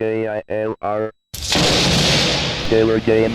KILR Killer Game.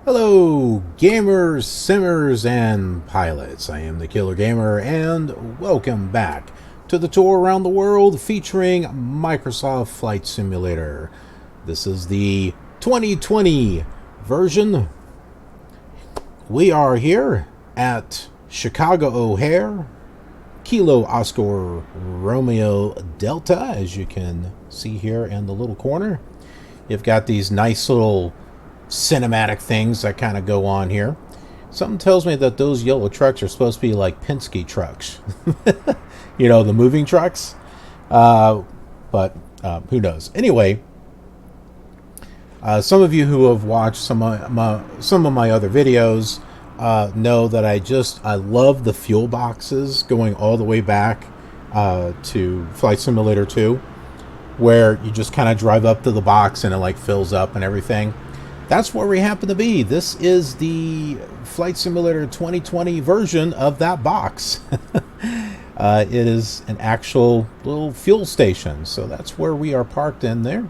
Hello, gamers, simmers, and pilots. I am the Killer Gamer, and welcome back to the tour around the world featuring Microsoft Flight Simulator. This is the 2020 version. We are here at Chicago O'Hare, Kilo Oscar Romeo Delta, as you can see here in the little corner. You've got these nice little cinematic things that kind of go on here. Something tells me that those yellow trucks are supposed to be like Penske trucks. You know, the moving trucks. But who knows? Anyway, some of you who have watched some of my other videos know that I love the fuel boxes going all the way back to Flight Simulator 2, where you just kind of drive up to the box and it like fills up and everything. That's where we happen to be. This is the Flight Simulator 2020 version of that box. It is an actual little fuel station, so that's where we are parked in there.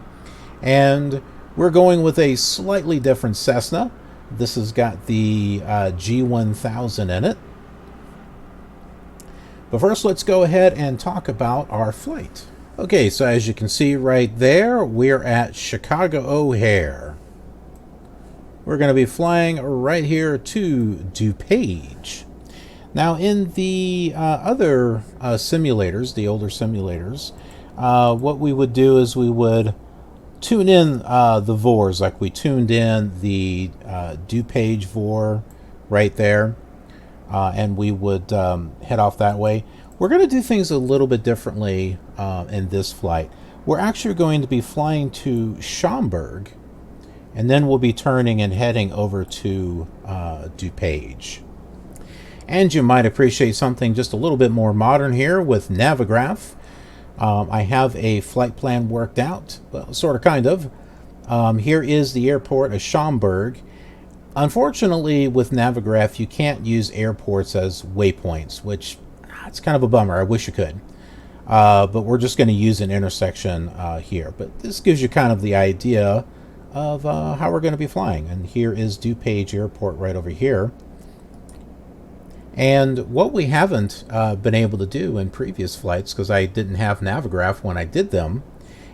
And we're going with a slightly different Cessna. This has got the G1000 in it. But first, let's go ahead and talk about our flight. Okay, so as you can see right there, we're at Chicago O'Hare. We're going to be flying right here to DuPage. Now, in the other simulators, the older simulators, what we would do is we would tune in the VORs, like we tuned in the DuPage VOR right there, and we would head off that way. We're going to do things a little bit differently in this flight. We're actually going to be flying to Schaumburg, and then we'll be turning and heading over to DuPage. And you might appreciate something just a little bit more modern here with Navigraph. I have a flight plan worked out, well, sort of, kind of. Here is the airport of Schaumburg. Unfortunately, with Navigraph, you can't use airports as waypoints, which it's kind of a bummer. I wish you could. But we're just going to use an intersection here. But this gives you kind of the idea of how we're going to be flying. And here is DuPage Airport right over here. And what we haven't been able to do in previous flights, because I didn't have Navigraph when I did them,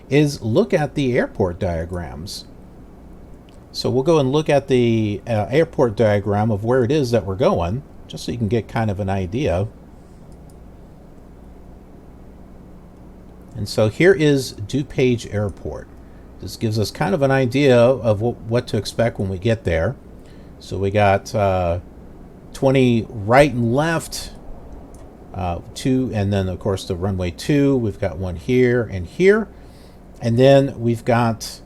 is look at the airport diagrams. So we'll go and look at the airport diagram of where it is that we're going, just so you can get kind of an idea. And so here is DuPage Airport. This gives us kind of an idea of what to expect when we get there. So we got 20 right and left, 2, and then of course the runway 2. We've got one here and here. And then we've got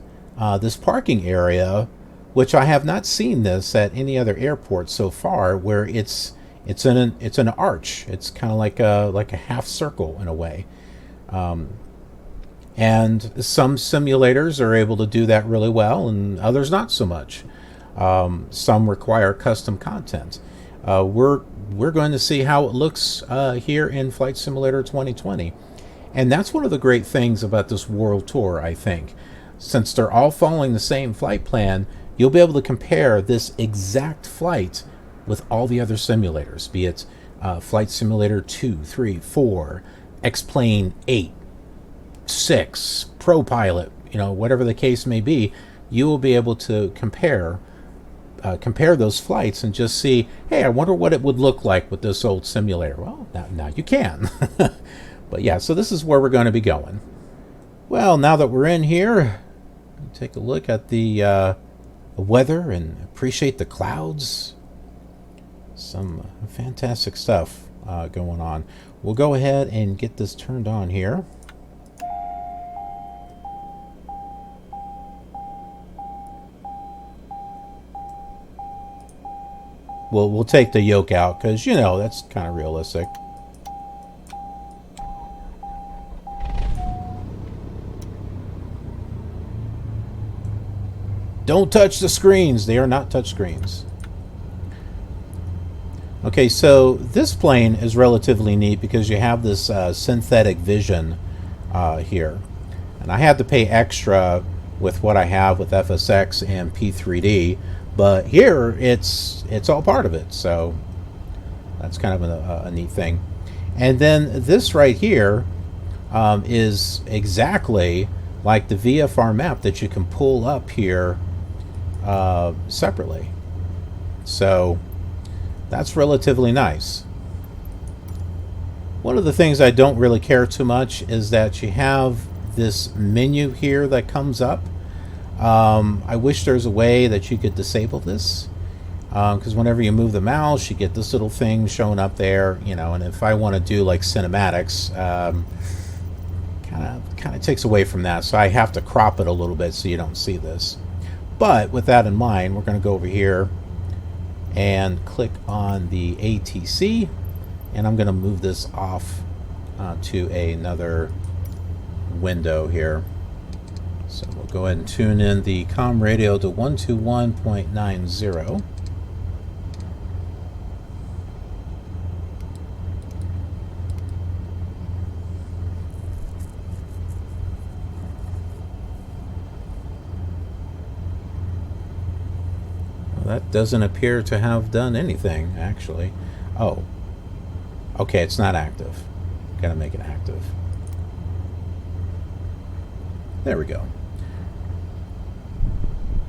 this parking area, which I have not seen this at any other airport so far, where it's an arch. It's kind of like a half circle in a way. And some simulators are able to do that really well, and others not so much. Some require custom content. We're going to see how it looks here in Flight Simulator 2020. And that's one of the great things about this world tour, I think. Since they're all following the same flight plan, you'll be able to compare this exact flight with all the other simulators, be it Flight Simulator 2, 3, 4, X-Plane 8, 6, Pro Pilot, you know, whatever the case may be. you will be able to compare those flights and just see, hey, I wonder what it would look like with this old simulator. Well, now you can. But yeah, so this is where we're going to be going. Well, now that we're in here, take a look at the weather and appreciate the clouds. Some fantastic stuff going on. We'll go ahead and get this turned on here. We'll take the yoke out because, you know, that's kind of realistic. Don't touch the screens. They are not touch screens. Okay, so this plane is relatively neat because you have this synthetic vision here. And I had to pay extra with what I have with FSX and P3D. But here, it's all part of it, so that's kind of a neat thing. And then this right here is exactly like the VFR map that you can pull up here separately. So that's relatively nice. One of the things I don't really care too much is that you have this menu here that comes up. I wish there's a way that you could disable this, because whenever you move the mouse, you get this little thing showing up there, you know. And if I want to do like cinematics, kind of takes away from that. So I have to crop it a little bit so you don't see this. But with that in mind, we're going to go over here and click on the ATC, and I'm going to move this off to another window here. So we'll go ahead and tune in the comm radio to 121.90. Well, that doesn't appear to have done anything, actually. Oh. Okay, it's not active. Gotta make it active. There we go.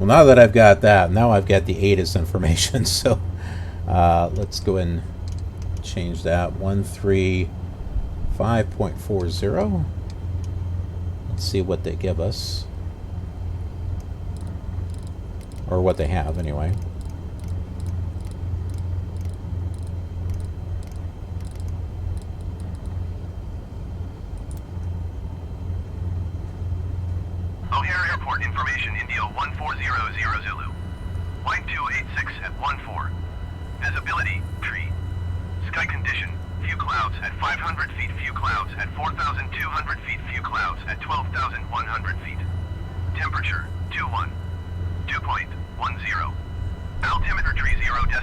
Well, now that I've got that, now I've got the ATIS information. So let's go ahead and change that 135.40. Let's see what they give us, or what they have anyway. O'Hare Airport information, India 1400 Zulu. Line 286 at 14. Visibility, tree. Sky condition, few clouds at 500 feet, few clouds at 4,200 feet, few clouds at 12,100 feet. Temperature, 21. Dew point, 10. Altimeter tree 0.06.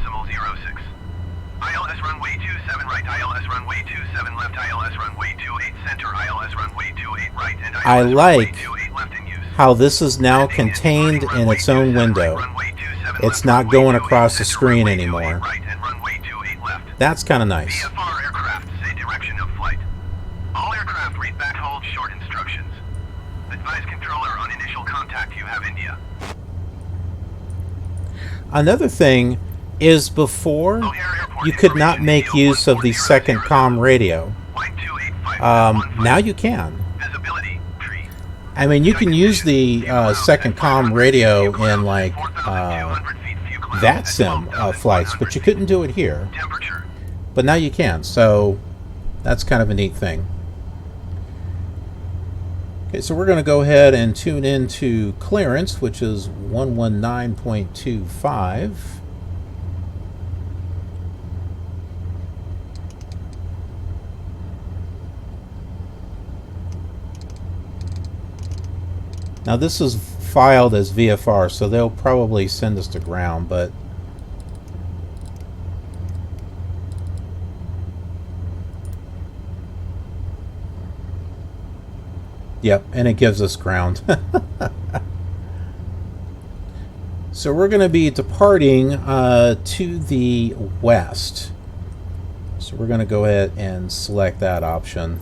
ILS runway 27 right, ILS runway 27 left, ILS runway 28 center, ILS runway 28 right, and ILS I like runway 28 left in use. how this is now contained in its own window. It's not going across the screen anymore. That's kind of nice. VFR aircraft say direction of flight. All aircraft read back hold short instructions. Advise controller on initial contact, you have India. Another thing is, before, you could not make use of the second comm radio. Now you can. I mean, you can use the second comm radio in like VATSIM flights, but you couldn't do it here. But now you can, so that's kind of a neat thing. Okay, so we're going to go ahead and tune into clearance, which is 119.25. Now this is filed as VFR, so they'll probably send us to ground, but yep, and it gives us ground. So we're going to be departing to the west. So we're going to go ahead and select that option.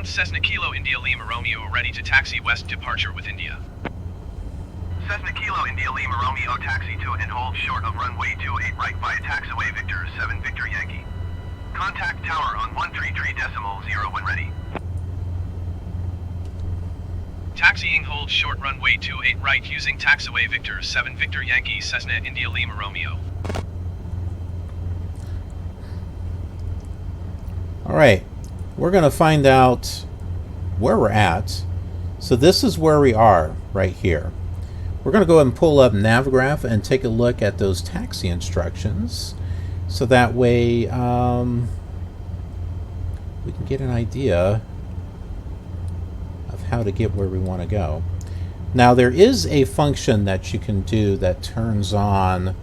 Ground Cessna Kilo India Lima Romeo ready to taxi west departure with India. Cessna Kilo India Lima Romeo taxi to and hold short of runway 28 right via taxiway Victor 7 Victor Yankee. Contact tower on 133.0 when ready. Taxiing hold short runway 28 right using taxiway Victor 7 Victor Yankee Cessna India Lima Romeo. Alright, we're going to find out where we're at. So this is where we are right here. We're going to go ahead and pull up Navigraph and take a look at those taxi instructions. So that way we can get an idea of how to get where we want to go. Now there is a function that you can do that turns on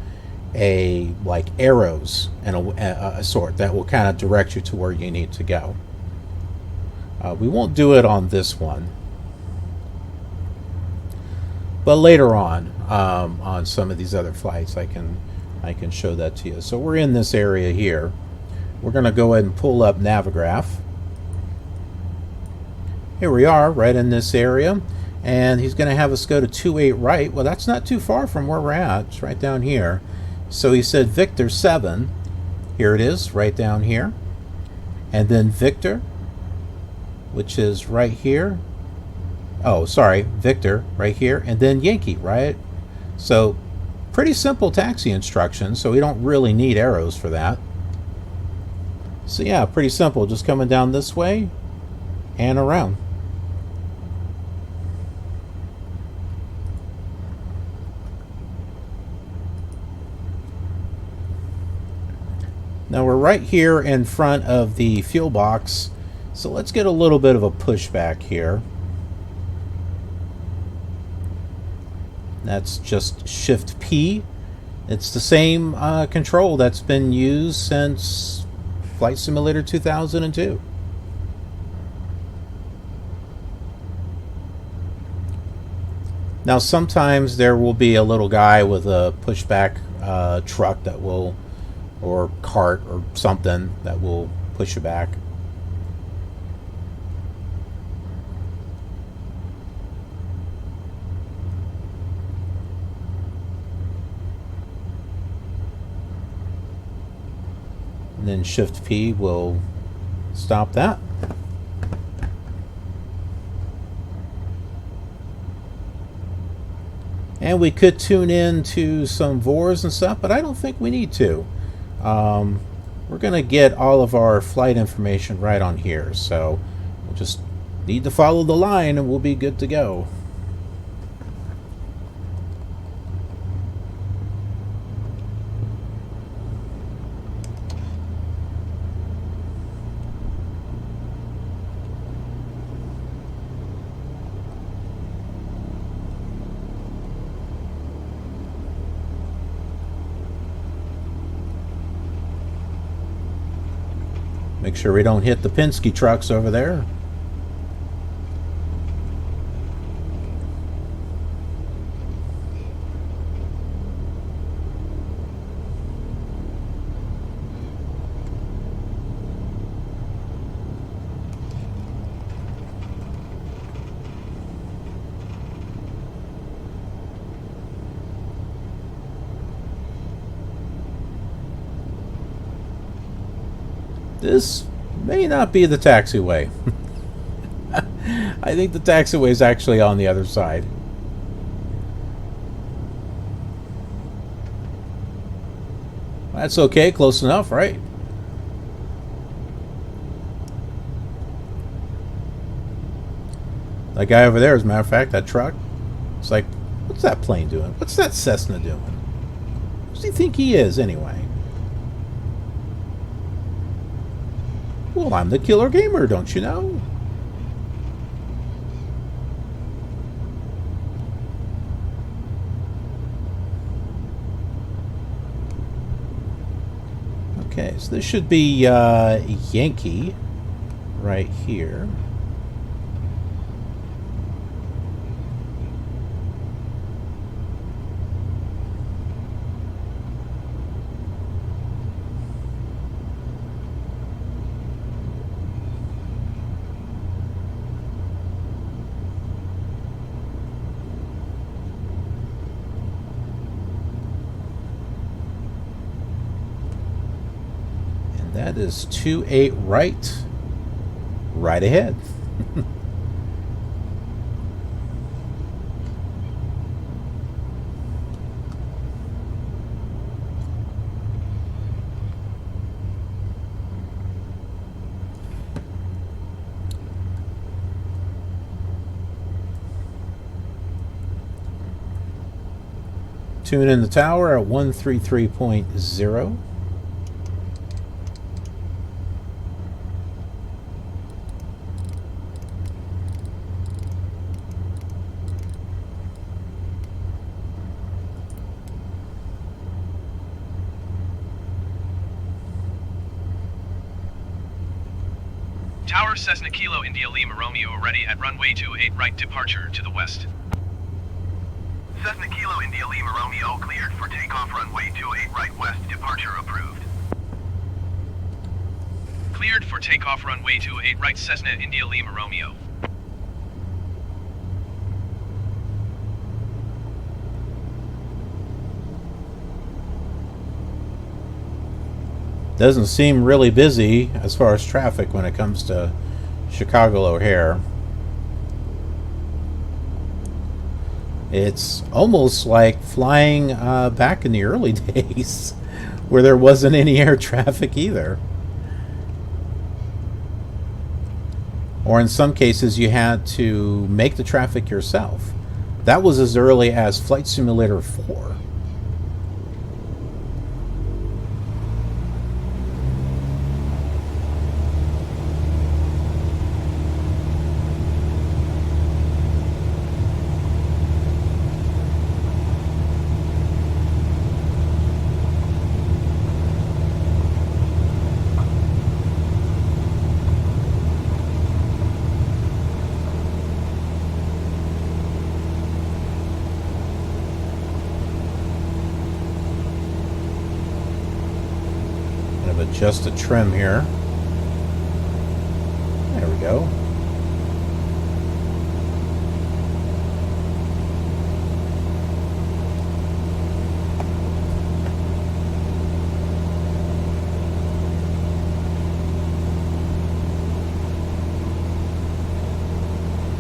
like arrows and a sort that will kind of direct you to where you need to go. We won't do it on this one, but later on some of these other flights I can show that to you. So we're in this area here. We're going to go ahead and pull up Navigraph. Here we are right in this area, and he's going to have us go to 28 right. Well, that's not too far from where we're at. It's right down here. So he said Victor 7. Here it is, right down here. And then Victor, which is right here. Oh, sorry, Victor right here. And then Yankee, right? So pretty simple taxi instructions, so we don't really need arrows for that. So yeah, pretty simple. Just coming down this way and around. Now we're right here in front of the fuel box, so let's get a little bit of a pushback here. That's just Shift P. It's the same control that's been used since Flight Simulator 2002. Now sometimes there will be a little guy with a pushback truck that will, or cart or something that will push you back. And then Shift P will stop that. And we could tune in to some VORs and stuff, but I don't think we need to. We're going to get all of our flight information right on here, so we'll just need to follow the line and we'll be good to go. Make sure we don't hit the Penske trucks over there. This may not be the taxiway. I think the taxiway is actually on the other side. That's okay, close enough, right? That guy over there, as a matter of fact, that truck, it's like, what's that plane doing? What's that Cessna doing? Who does he think he is, anyway? Well, I'm the killer gamer, don't you know? Okay, so this should be Yankee right here. That is 28 right. Right ahead. Tune in the tower at 133.0. Tower Cessna Kilo India Lima Romeo ready at runway 28 right departure to the west. Cessna Kilo India Lima Romeo cleared for takeoff runway 28 right west departure approved. Cleared for takeoff runway 28 right Cessna India Lima Romeo. Doesn't seem really busy as far as traffic when it comes to Chicago O'Hare. It's almost like flying back in the early days where there wasn't any air traffic either. Or in some cases you had to make the traffic yourself. That was as early as Flight Simulator 4. Adjust the trim here. There we go.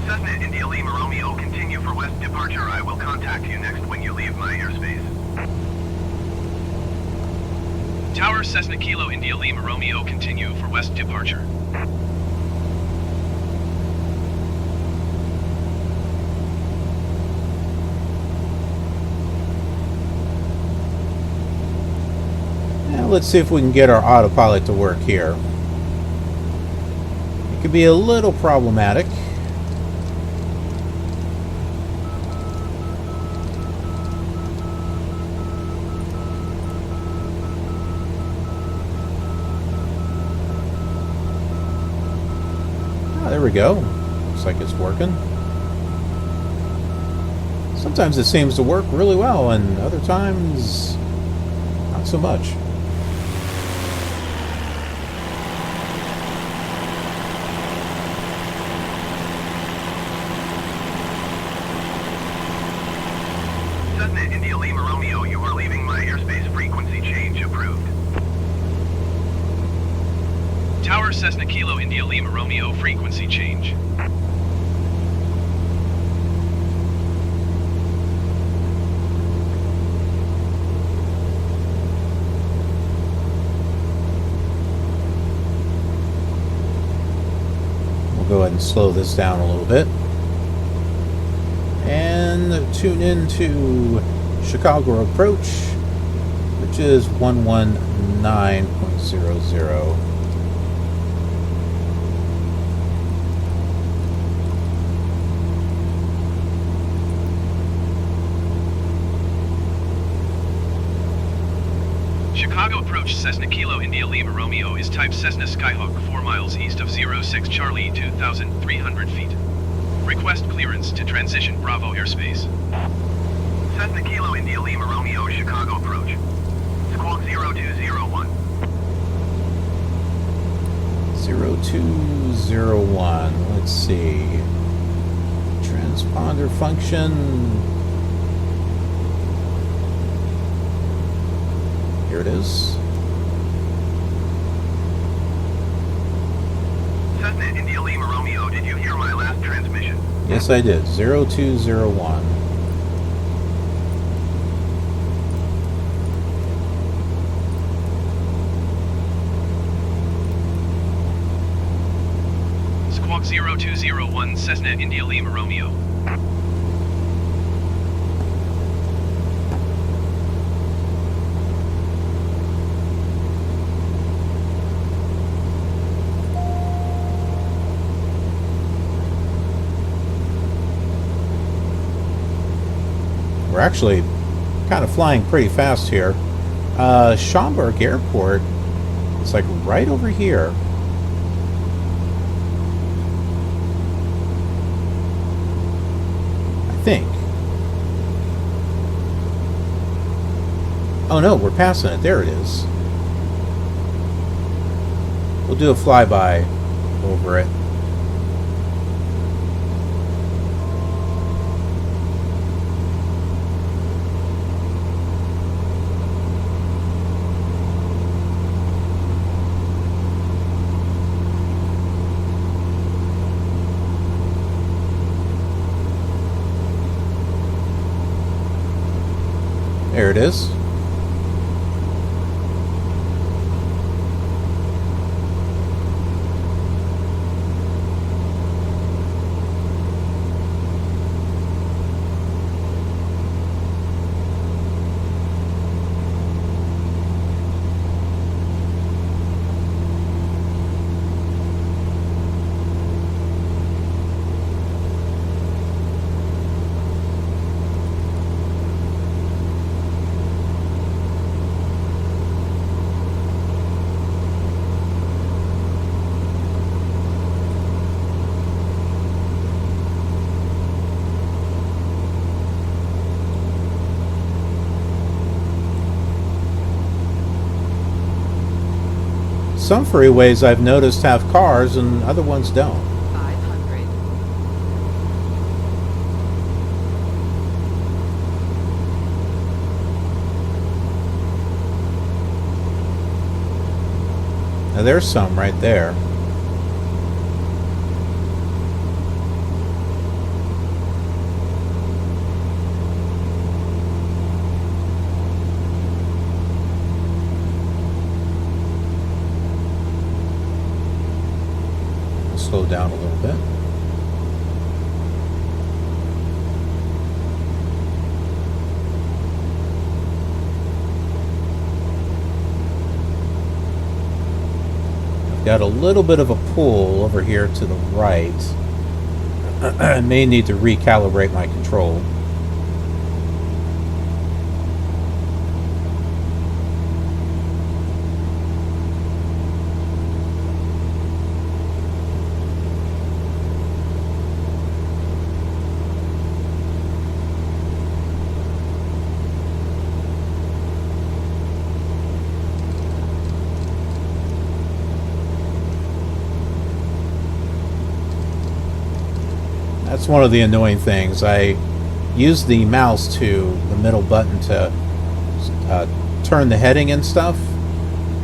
Cessna India Lima Romeo continue for west departure. I will contact you next when you leave my airspace. Tower Cessna Kilo India Lima Romeo continue for west departure. Now let's see if we can get our autopilot to work here. It could be a little problematic. There we go. Looks like it's working. Sometimes it seems to work really well, and other times, not so much. Cessna India Lima Romeo, you are leaving my airspace. Frequency change approved. Tower Cessna Kilo India Lima Romeo, frequency change. We'll go ahead and slow this down a little bit. And tune into Chicago approach, which is 119.00. Chicago approach Cessna Kilo India Lima Romeo is type Cessna Skyhawk 4 miles east of 06 Charlie 2,300 feet. Request clearance to transition Bravo airspace. Cessna Kilo India Lima Romeo Chicago approach. Squawk 0201. 0201. Let's see. Transponder function. Here it is. Yes, I did. 0201. Squawk 0201, Cessna India Lima Romeo. We're actually kind of flying pretty fast here. Schaumburg Airport is like right over here. I think. Oh no, we're passing it. There it is. We'll do a flyby over it. There it is. Some freeways I've noticed have cars and other ones don't. 500. Now there's some right there. Slow down a little bit. I've got a little bit of a pull over here to the right. I may need to recalibrate my control. That's one of the annoying things. I use the mouse to the middle button to turn the heading and stuff,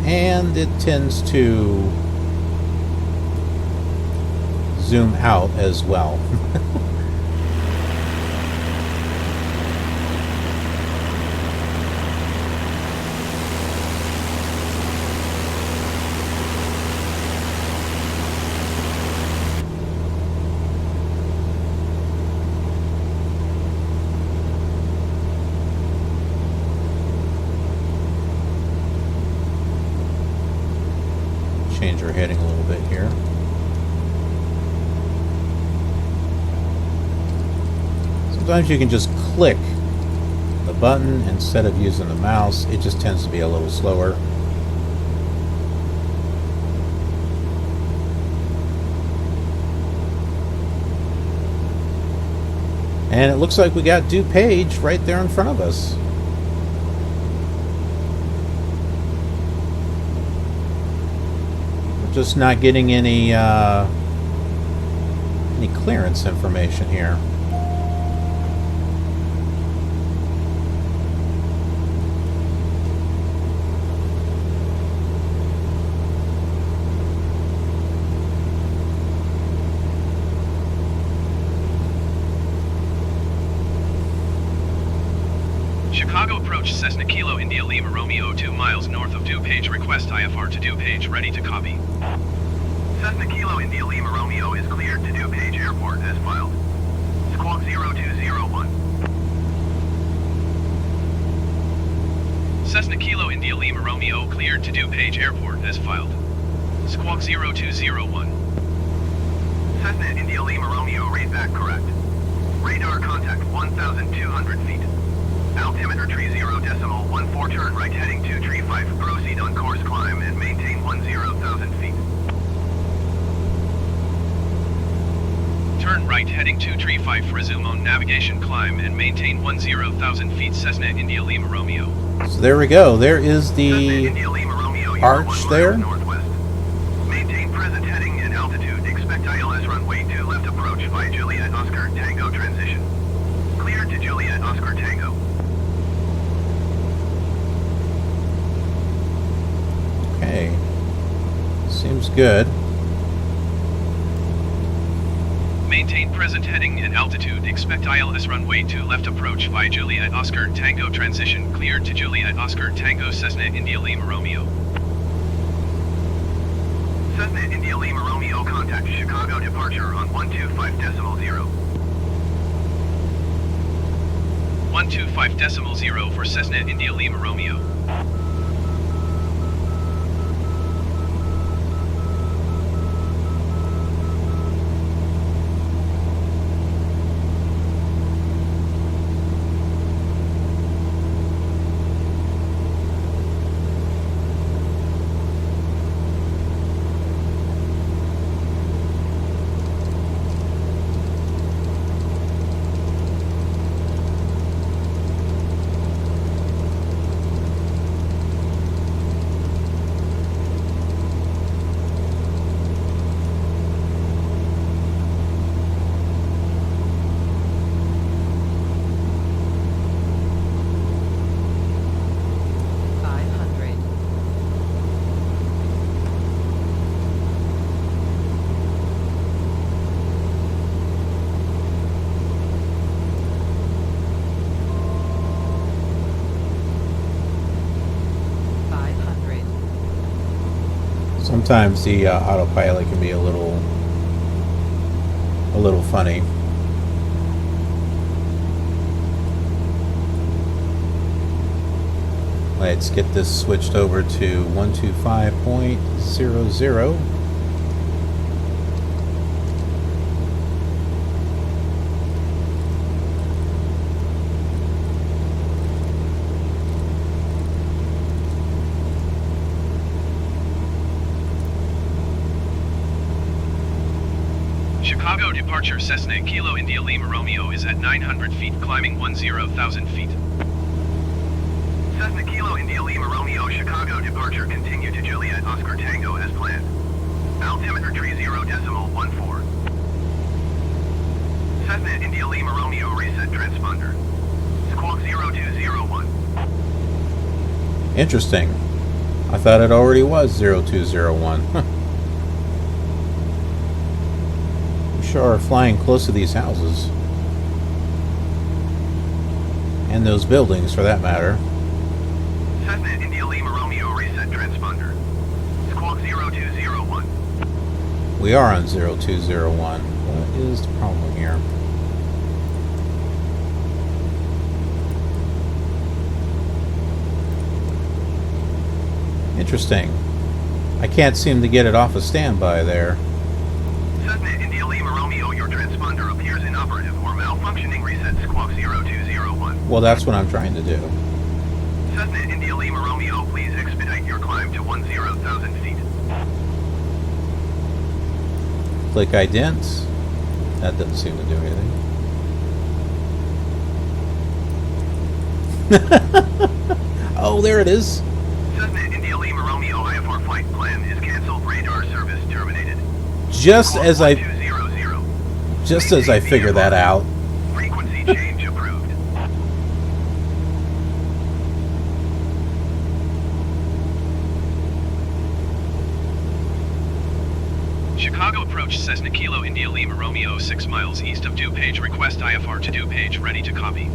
and it tends to zoom out as well. Change our heading a little bit here. Sometimes you can just click the button instead of using the mouse. It just tends to be a little slower. And it looks like we got DuPage right there in front of us. Just not getting any clearance information here. India Lima Romeo 2 miles north of DuPage. Request IFR to DuPage. Ready to copy. Cessna Kilo India Lima Romeo is cleared to DuPage Airport as filed. Squawk 0201. Cessna Kilo India Lima Romeo cleared to DuPage Airport as filed. Squawk 0201. Cessna India Lima Romeo read back correct. Radar contact 1,200 feet. Altimeter tree 0.14, turn right heading 235. Proceed on course climb and maintain 10,000 feet. Turn right heading 235. Resume on navigation climb and maintain 10,000 feet. Cessna India Lima Romeo. So there we go. There is Cessna the India Lima Romeo, arch 1 mile there. northwest. Maintain present heading and altitude. Expect ILS runway 2 left approach by Juliet Oscar Tango transition. Cleared to Juliet Oscar Tango. Okay. Seems good. Maintain present heading and altitude. Expect ILS runway 2 left approach by Juliet Oscar Tango transition. Cleared to Juliet Oscar Tango. Cessna India Lima Romeo. Cessna India Lima Romeo contact Chicago departure on 125.0. 125.0 for Cessna India Lima Romeo. Sometimes the autopilot can be a little funny. Let's get this switched over to 125.00. Chicago departure Cessna Kilo India Lima Romeo is at 900 feet, climbing 10,000 feet. Cessna Kilo India Lima Romeo Chicago departure continue to Juliet Oscar Tango as planned. Altimeter tree 0.14. Cessna India Lima Romeo reset transponder. Squawk 0201. Interesting. I thought it already was 0201. We sure are flying close to these houses. And those buildings, for that matter. Cessna India Lima Romeo reset transponder. Squawk 0201. We are on 0201. What is the problem here? Interesting. I can't seem to get it off of standby there. Cessna India Lima Romeo, your transponder appears inoperative or malfunctioning. Reset squawk 0201. Well, that's what I'm trying to do. Cessna India Lima Romeo, please expedite your climb to 10,000 feet. Click ident. That doesn't seem to do anything. Oh, there it is. Cessna India Lima Romeo IFR flight plan is canceled. Radar service terminated. Just Squawk as I 1200. figured that out. Frequency change approved. Chicago approach Cessna Kilo India Lima Romeo 6 miles east of DuPage. Request IFR to DuPage. Ready to copy.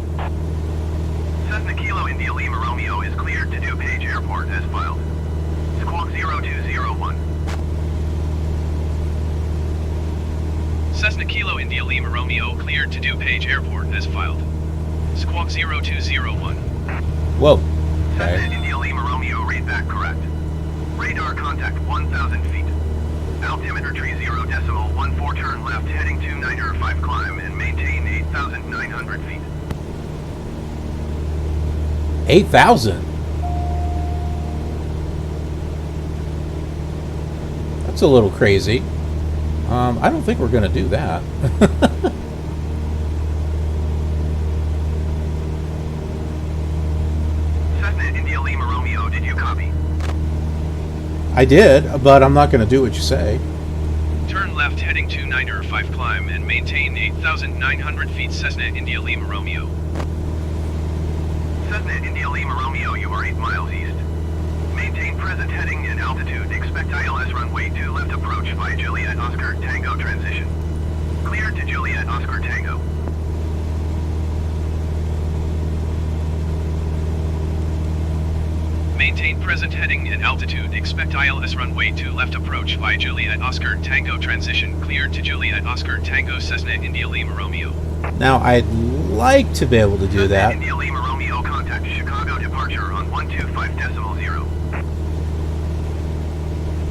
Cessna Kilo India Lima Romeo is cleared to Airport as filed. Squawk 0201. Cessna Kilo India Lima Romeo cleared to DuPage Airport as filed. Squawk 0201. Whoa. Cessna Okay. India Lima Romeo read back correct. Radar contact 1,000 feet. Altimeter tree 0.14 turn left heading 2905 climb and maintain 8,900 feet. 8,000? That's a little crazy. I don't think we're going to do that. Cessna India Lima Romeo, did you copy? I did, but I'm not going to do what you say. Turn left heading 2905 climb and maintain 8,900 feet Cessna India Lima Romeo. Cessna India Lima Romeo, you are 8 miles east. Maintain present heading and altitude. Expect ILS runway 2 left approach via Juliet Oscar Tango transition. Cleared to Juliet Oscar Tango. Maintain present heading and altitude. Expect ILS runway 2 left approach via Juliet Oscar Tango transition. Cleared to Juliet Oscar Tango Cessna India Lima Romeo. Now, I'd like to be able to do Cessna that. India Lima Romeo contact Chicago departure on 125.0.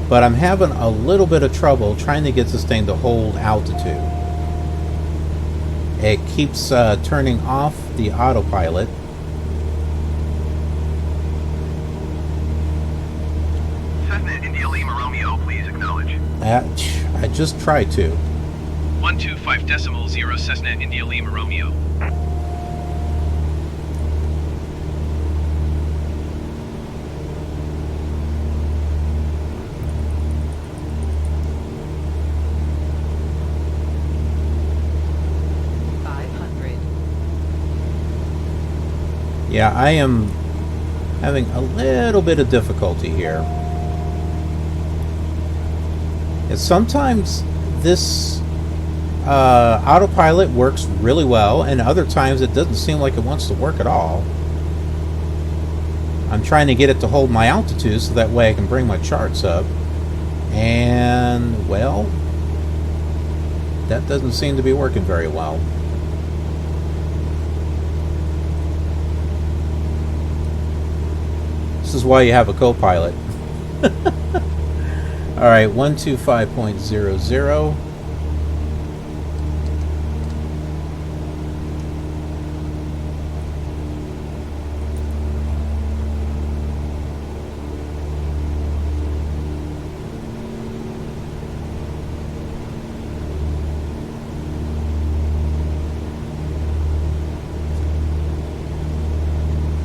But I'm having a little bit of trouble trying to get this thing to hold altitude. It keeps turning off the autopilot. Cessna India Lima Romeo, please acknowledge. I just tried to. 125.0 Cessna India Lima Romeo. Yeah, I am having a little bit of difficulty here. And sometimes this autopilot works really well, and other times it doesn't seem like it wants to work at all. I'm trying to get it to hold my altitude so that way I can bring my charts up. And, well, that doesn't seem to be working very well. This is why you have a co-pilot. Alright, 125.00.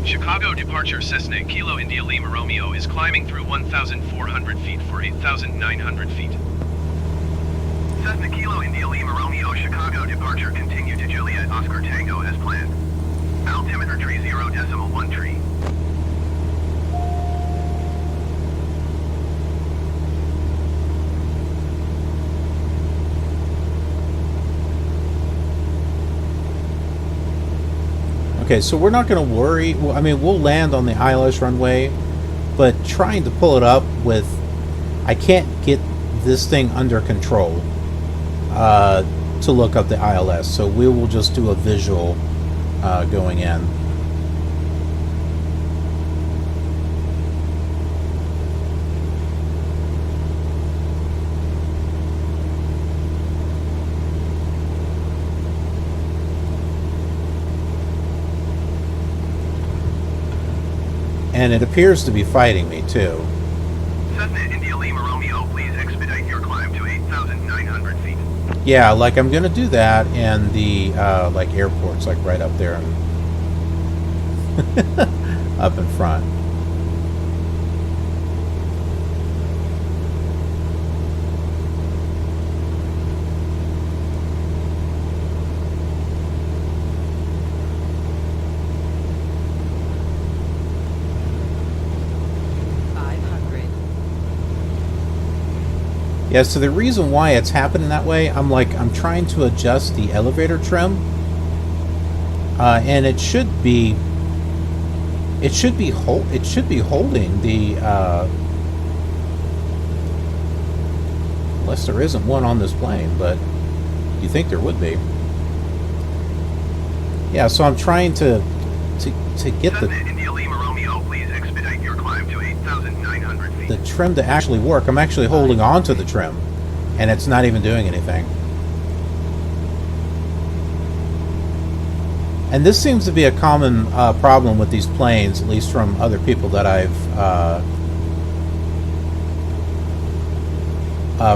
Chicago departure Cessna Kilo India Lima Romeo is climbing through 1,400 feet for 8,900 feet. Cessna Kilo India Lima Romeo, Chicago departure continue to Juliet Oscar Tango as planned. Altimeter tree 0.1 tree. Okay, so we're not going to worry. Well, I mean, we'll land on the ILS runway, but trying to pull it up with... I can't get this thing under control to look up the ILS, so we will just do a visual going in. And it appears to be fighting me, too. Cessna India Lima Romeo, please expedite your climb to 8,900 feet. Yeah, like, I'm going to do that in the, like, airports, like, right up there and up in front. Yeah, so the reason why it's happening that way, I'm trying to adjust the elevator trim, and it should be It should be holding the unless there isn't one on this plane, but you think there would be. Yeah, so I'm trying to get India Lima Romeo, please expedite your climb to 8,900 feet. the trim to actually work. I'm actually holding on to the trim, and it's not even doing anything. And this seems to be a common problem with these planes, at least from other people that I've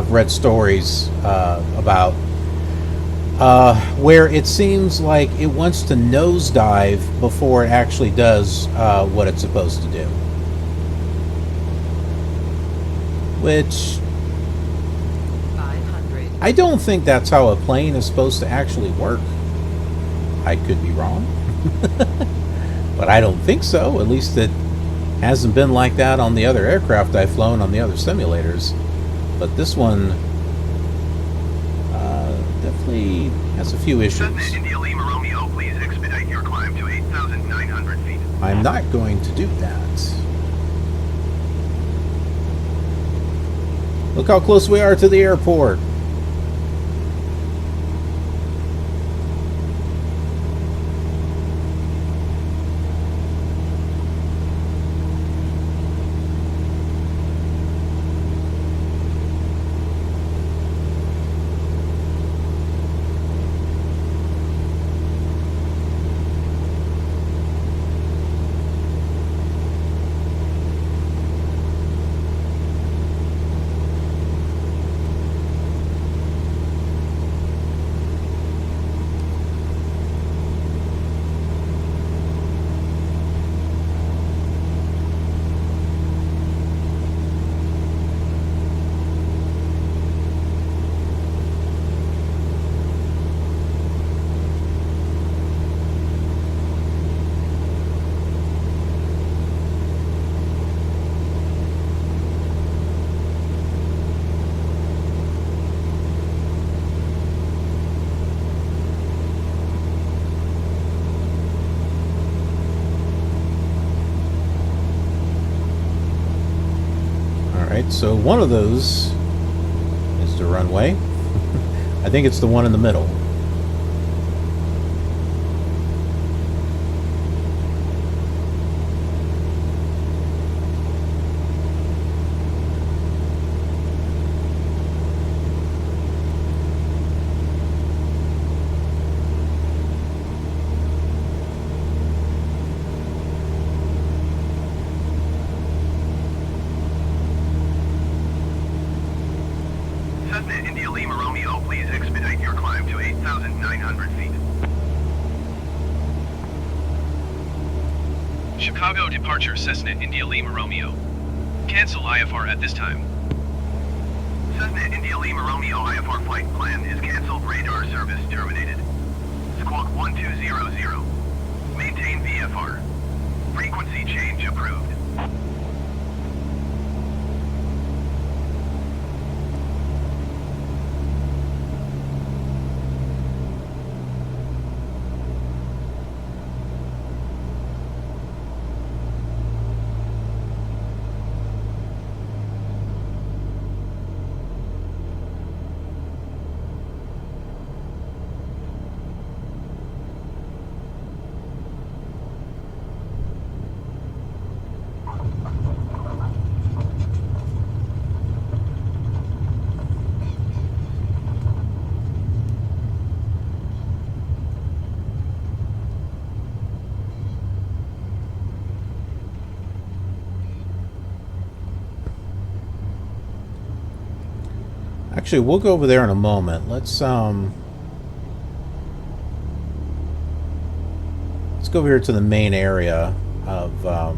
read stories about, where it seems like it wants to nosedive before it actually does what it's supposed to do. Which 500. I don't think that's how a plane is supposed to actually work. I could be wrong. But I don't think so. At least it hasn't been like that on the other aircraft I've flown on the other simulators. But this one definitely has a few issues. India Lima Romeo, please expedite your climb to 8,900 feet. I'm not going to do that. Look how close we are to the airport. Alright, so one of those is the runway. I think it's the one in the middle. Cessna India Lima Romeo, please expedite your climb to 8,900 feet. Chicago departure Cessna India Lima Romeo. Cancel IFR at this time. Cessna India Lima Romeo IFR flight plan is canceled. Radar service terminated. Squawk 1200. Maintain VFR. Frequency change approved. Actually, we'll go over there in a moment. Let's go over here to the main area of well,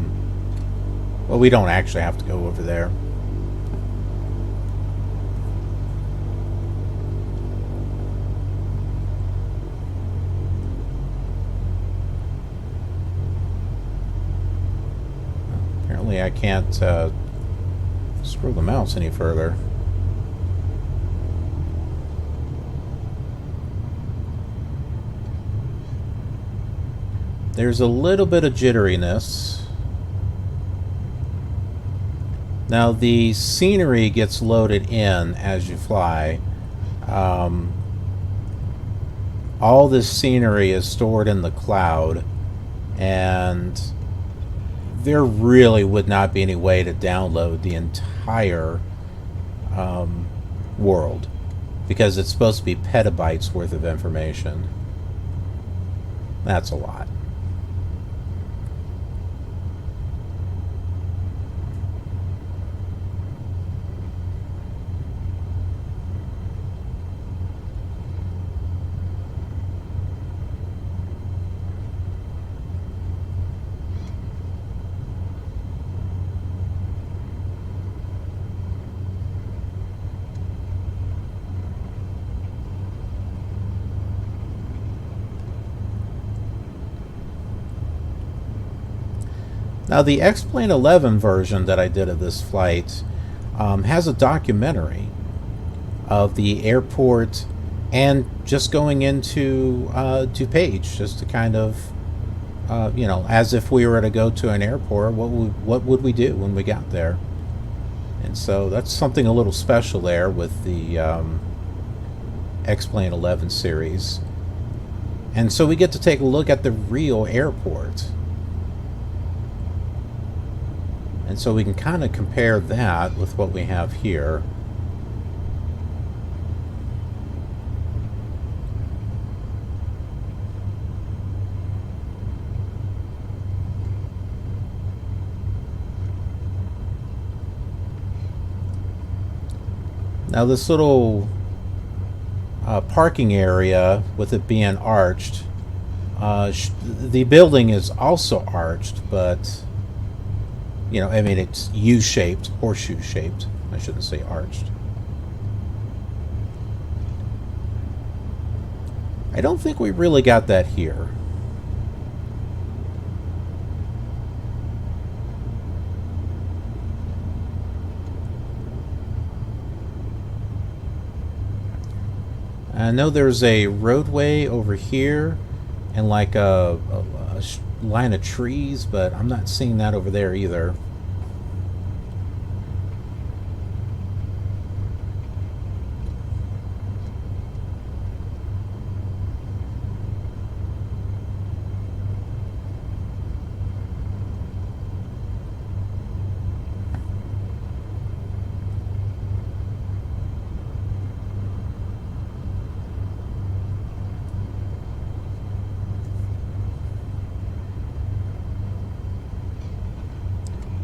we don't actually have to go over there. Apparently I can't scroll the mouse any further. There's a little bit of jitteriness. Now the scenery gets loaded in as you fly. All this scenery is stored in the cloud, and there really would not be any way to download the entire world, because it's supposed to be petabytes worth of information. That's a lot. Now the X-Plane 11 version that I did of this flight has a documentary of the airport and just going into DuPage, just to kind of, you know, as if we were to go to an airport, what would we do when we got there? And so that's something a little special there with the X-Plane 11 series. And so we get to take a look at the real airport. And so we can kind of compare that with what we have here. Now this little parking area, with it being arched, the building is also arched, but you know, I mean, it's U-shaped, horseshoe-shaped. I shouldn't say arched. I don't think we really got that here. I know there's a roadway over here and like a line of trees, but I'm not seeing that over there either.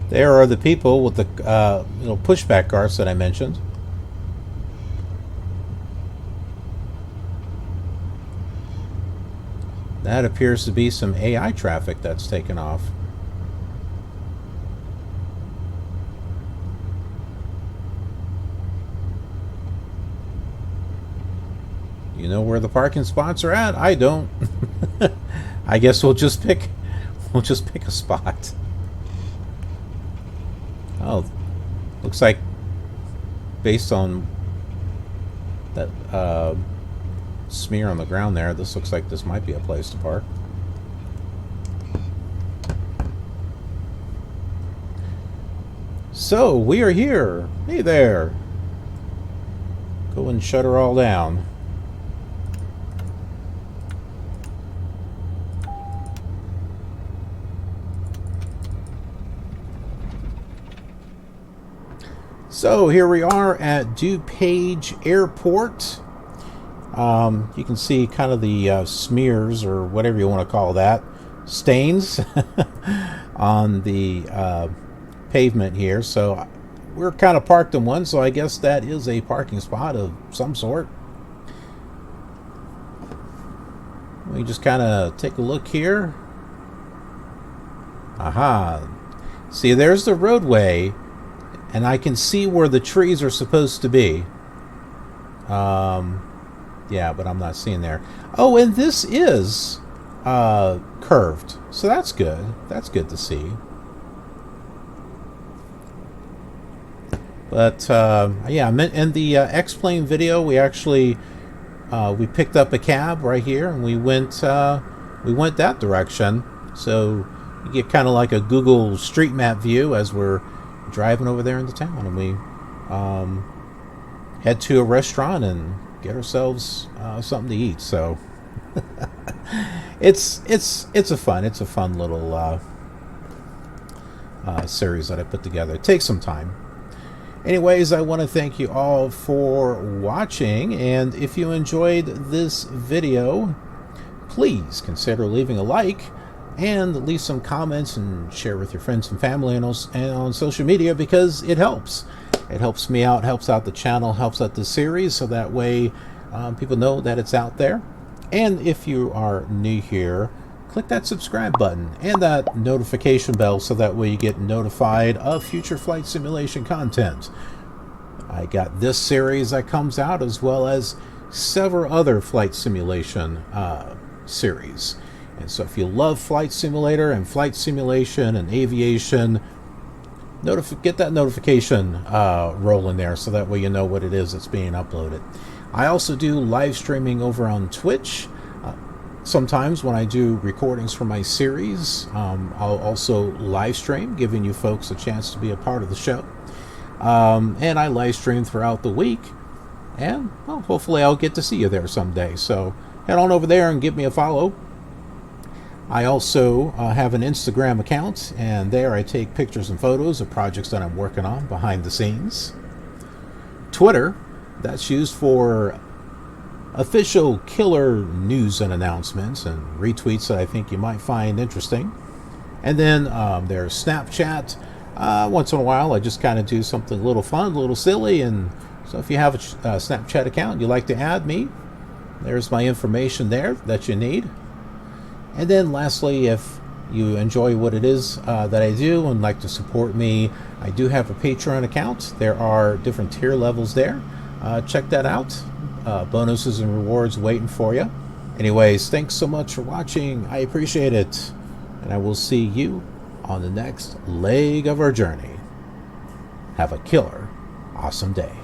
There are the people with the little pushback carts that I mentioned. That appears to be some AI traffic that's taken off. You know where the parking spots are at? I don't. I guess we'll just pick a spot. Oh, looks like based on that smear on the ground there, this looks like this might be a place to park. So, we are here. Hey there. Go and shut her all down. So here we are at DuPage Airport. You can see kind of the smears, or whatever you want to call that, stains on the pavement here. So we're kind of parked in one, so I guess that is a parking spot of some sort. We just kind of take a look here. Aha. See, there's the roadway. And I can see where the trees are supposed to be. Yeah, but I'm not seeing there. Oh, and this is curved. So that's good. That's good to see. But, yeah, in the X-Plane video, we actually we picked up a cab right here, and we went that direction. So you get kind of like a Google Street Map view as we're driving over there into town, and we head to a restaurant and get ourselves something to eat. So it's a fun little series that I put together. It takes some time. Anyways, I want to thank you all for watching, and if you enjoyed this video, please consider leaving a like and leave some comments and share with your friends and family and on social media, because it helps. It helps me out, helps out the channel, helps out the series, so that way people know that it's out there. And if you are new here, click that subscribe button and that notification bell, so that way you get notified of future flight simulation content. I got this series that comes out, as well as several other flight simulation series. And so if you love flight simulator and flight simulation and aviation, get that notification rolling there, so that way you know what it is that's being uploaded. I also do live streaming over on Twitch. Sometimes when I do recordings for my series, I'll also live stream, giving you folks a chance to be a part of the show. And I live stream throughout the week, and well, hopefully I'll get to see you there someday. So head on over there and give me a follow. I also have an Instagram account, and there I take pictures and photos of projects that I'm working on behind the scenes. Twitter, that's used for official KILR news and announcements and retweets that I think you might find interesting. And then there's Snapchat. Once in a while I just kind of do something a little fun, a little silly, and so if you have a Snapchat account and you'd like to add me, there's my information there that you need. And then lastly, if you enjoy what it is that I do and like to support me, I do have a Patreon account. There are different tier levels there. Check that out. Bonuses and rewards waiting for you. Anyways, thanks so much for watching. I appreciate it. And I will see you on the next leg of our journey. Have a killer awesome day.